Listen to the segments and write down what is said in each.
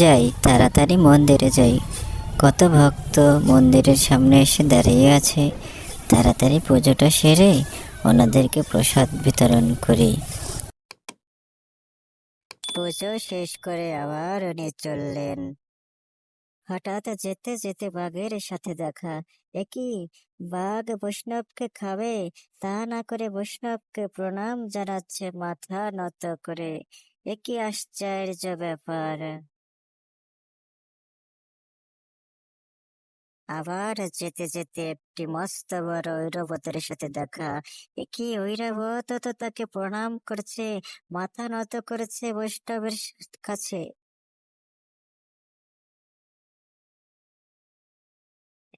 যাই, তাড়াতাড়ি মন্দিরে যাই। কত ভক্ত মন্দিরের সামনে এসে দাঁড়িয়ে আছে। তাড়াতাড়ি পুজোটা সেরে ওনাদেরকে প্রসাদ বিতরণ করি। পুজো শেষ করে আবার উনি চললেন। হঠাৎ যেতে যেতে বাঘের সাথে দেখা। কি, বাঘ বৈষ্ণবকে খাবে? তা না করে বৈষ্ণবকে প্রণাম জানাচ্ছে মাথা নত করে। কি আশ্চর্য ব্যাপার! আবার যেতে যেতে একটি মস্ত বড় ঐরাবতের সাথে দেখা। কি, ঐরাবত তো তাকে প্রণাম করছে, মাথা নত করেছে বৈষ্ণবের কাছে।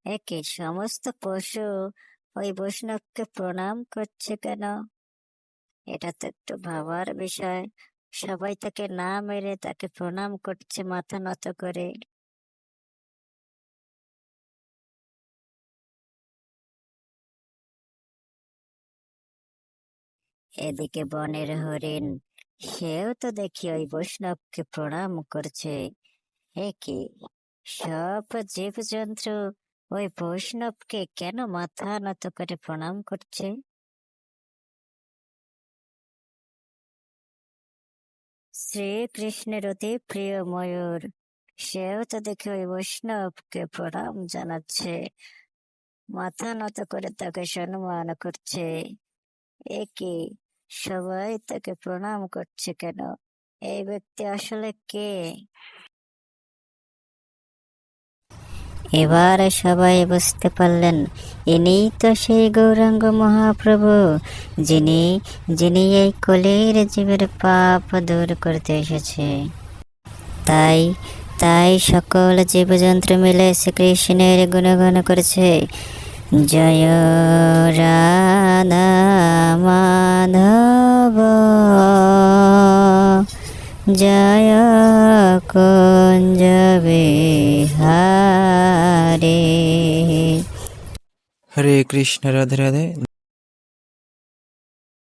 একে সমস্ত পশু ওই বৈষ্ণবকে প্রণাম করছে কেন? এটা তো একটু ভাবার বিষয়। সবাই তাকে না মেরে তাকে প্রণাম করছে মাথা নত করে। এদিকে বনের হরিণ, সেও তো দেখি ওই বৈষ্ণবকে প্রণাম করছে। কি, সব জীবজন্তু ওই বৈষ্ণবকে কেন মাথা নত করে প্রণাম করছে? শ্রীকৃষ্ণের অতি প্রিয় ময়ূর, সেও তো দেখি ওই বৈষ্ণবকে প্রণাম জানাচ্ছে, মাথা নত করে তাকে সম্মান করছে। কি, সবাই তাকে প্রণাম করছে কেন? এই ব্যক্তি আসলে কে? এবার সবাই বুঝতে পারলেন, ইনিই তো সেই গৌরাঙ্গ মহাপ্রভু, যিনি যিনি এই কলির জীবের পাপ দূর করতে এসেছে। তাই তাই সকল জীবজন্তু মিলে শ্রীকৃষ্ণের গুণগান করেছে। জয় রাধা মাধব, জয় কুঞ্জ বিহারী। হরে কৃষ্ণ, রাধে রাধে।